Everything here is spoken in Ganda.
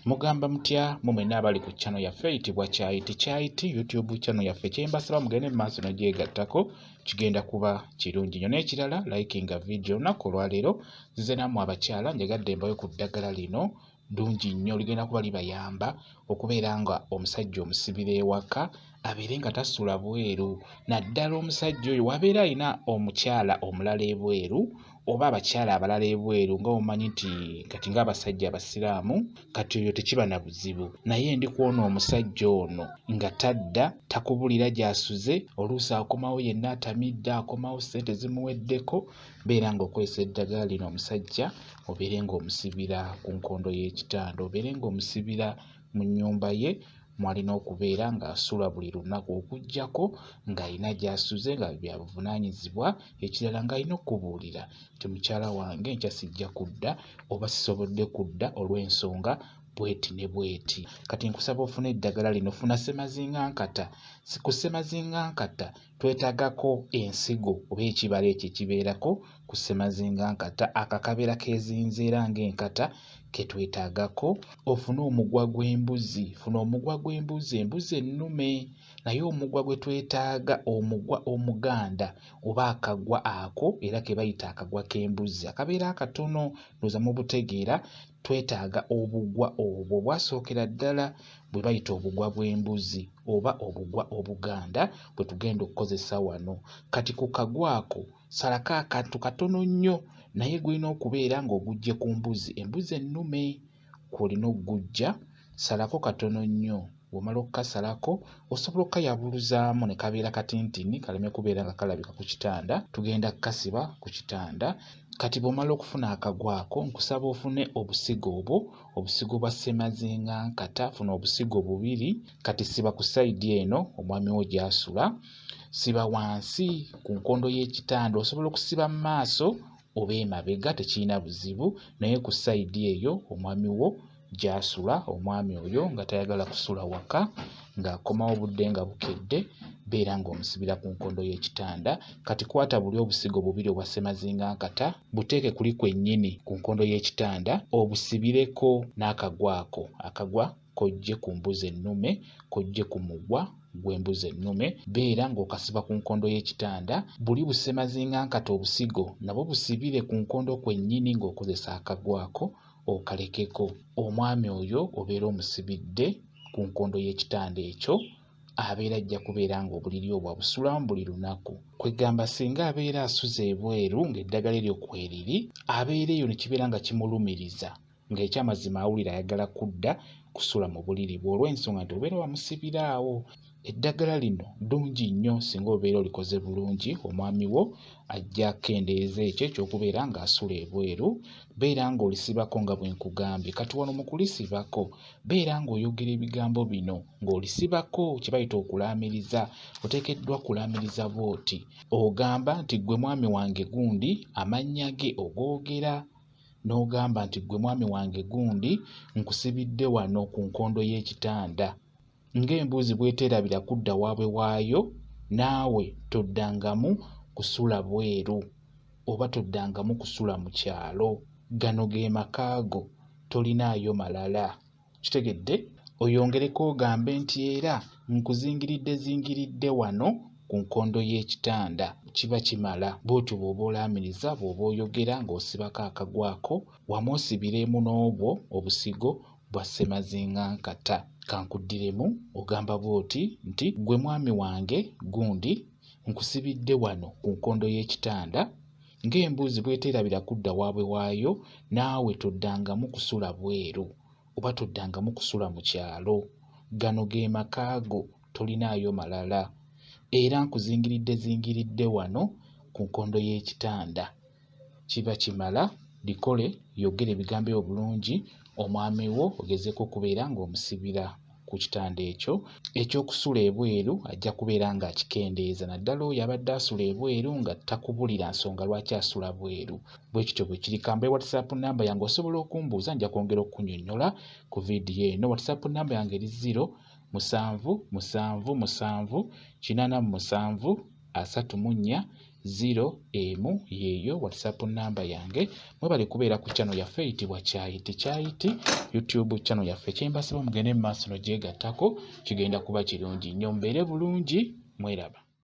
Mugamba mutya mumwena abali ku channel yaffe eyitibwa Kyayiti YouTube channel yaffe. Kyembasaba mugende mu maaso n'ogyegattako kigenda kuba kirungi nnyo. N'ekirala likinga video olunaku olwaleero nzize nammwe abakyala njagadde mbawe ku ddagala lino ddungi nnyo ligenda kuba libayamba okubeera nga omusajja omusibira ewaka abeere nga tasula bweru. Naddala omusajja oyo wabeera alina omukyala omulala ebweru oba abakyala abalala ebweru nga omanyi nti kati ng'abasajja abasiraamu kati oyo tekiba na buzibu, naye ndi kuwona omusajja ono nga tadda takubulira gy'asuze, oluusi akomawo yenna atamidde, akomawo ssente zimuweddeko. Beera ng'okozesa eddagala lino omusajja obeere ng'omusibira ku nkondo y'ekitanda, obeere ng'omusibira mu nnyumba ye mw'alina okubeera ng'asula buli lunaku okuggyako ng'alina gy'asuze nga bya buvunaanyizibwa, ekirala ng'alina okubuulira nti mukyala wange nkya sijja kudda oba sisobodde kudda olw'ensonga bweti ne bweti. Kati nkusaba ofune eddagala lino, funa ssemazingankata. Ku ssemazingankata twetaagako ensigo oba ekibala ekyo ekibeerako ku ssemazingankata, akakabeera keezinze era ng'enkata ke twetaagako. Ofune omugwa gw'embuzi, funa omugwa gw'embuzi, embuzi ennume, naye omugwa gwe twetaaga omugwa omuganda oba akagwa ako era ke bayita akagwa k'embuzi akabeera akatono, ndowooza mubutegeera. Twetaaga obugwa obwo bwasookera ddala bwe bayita obugwa bw'embuzi oba obugwa obuganda bwe tugenda okukozesa wano. Kati ku kagwa ako salako akantu katono nnyo naye gulina okubeera ng'oguggye ku mbuzi, embuzi ennume kw'olina okuguggya, salako katono nnyo. Bw'omala okukasalako osobola okukayabuluzaamu ne kabeera katintini kaleme kubeera nga kalabika ku kitanda, tugenda kukasiba ku kitanda. Kati bw'omala okufuna akagwa ako nkusaba ofune obusigo obwo, obusigo bwa ssemazingankata, funa obusigo bubiri. Kati siba ku sayidi eno omwami wo gy'asula, siba wansi ku nkondo y'ekitanda, osobola okusiba mu maaso oba emabega tekirina buzibu, naye ku sayidi eyo omwami wo gy'asula, omwami oyo nga tayagala kusula waka ng'akomawo obudde nga bukedde, beera ng'omusibira ku nkondo y'ekitanda. Kati kwata buli obusigo bubiri obwa ssemazingankata buteeke kuli kwennyini ku nkondo y'ekitanda, obusibireko n'akagwa ako. Akagwa kojje ku mbuzi ennume, kojje ku mugwa gw'embuzi ennume, beera ng'okasiba ku nkondo y'ekitanda. Buli bussemazingankata obusigo nabwo busibire ku nkondo kwennyini ng'okozesa akagwa ako, okalekeko. Omwami oyo obeera omusibidde ku nkondo y'ekitanda ekyo, abeera ajja kubeera ng'obuliri obwo abusulamu buli lunaku. Kwegamba singa abeera asuze ebweru ng'eddagala eryo kweriri, abeera eyo ne kibeera nga kimulumiriza, ng'ekyamazima awulira ayagala kudda kusula mu buliri bwe olw'ensonga nti obeera wamusibira awo. Eddagala lino ddungi nnyo singa obeera olikoze bulungi, omwami wo ajja kukendeeza ekyo eky'okubeera ng'asula ebweru. Beera ng'olisibako nga bwe nkugambye. Kati wano mu kulisibako beera ng'oyogera ebigambo bino ng'olisibako, kye bayita okulaamiriza. Oteekeddwa kulaamiriza bw'oti, ogamba nti ggwe mwami wange gundi amannya ge ogoogera, n'ogamba nti ggwe mwami wange gundi nkusibidde wano ku nkondo y'ekitanda. Ng'embuzi bw'eteerabira kudda waabwe waayo, naawe toddangamu kusula bweru oba toddangamu kusula mu kyalo. Gano ge makaago, tolinaayo malala. Kitegedde? Oyongereko ogambe nti era nkuzingiridde wano ku nkondo y'ekitanda. Kiba kimala. Bw'otyo bw'oba olaamiriza, bw'oba oyogera ng'osibako akagwako, wamu osibiremu n'obwo obusigo bwa ssemazingankata. Kankuddiremu, ogamba bw'oti nti ggwe mwami wange gundi nkusibidde wano ku nkondo y'ekitanda. Ng'embuzi bw'eteerabira kudda waabwe waayo, naawe toddangamu kusula bweru oba toddangamu kusula mu kyalo. Gano ge makaago, tolinaayo malala. Era nkuzingiridde wano ku nkondo y'ekitanda. Kiba kimala, likole, yogera ebigambo ebyo bulungi, omwami wo ogezeeko okubeera ng'omusibira ku kitanda ekyo. Ekyokusula ebweru ajja kubeera ng'akikendeeza, naddala oyo abadde asula ebweru nga takubulira nsonga lwaki asula bweru. Bwe kityo bwe kiri. Kambe WhatsApp namba yange osobola okumbuuza, nja kwongera okunnyonnyola ku vidiyo eno. WhatsApp namba yange eri 07777 84734. 0 yeeyo WhatsApp namba yange. Mwebale kubeera ku channel yaffe eyitibwa Kyayiti YouTube channel yaffe. Kyembasaba mugende mu maaso n'ogyegattako, kigenda kuba kirungi nnyo. Mbeere bulungi, mweraba.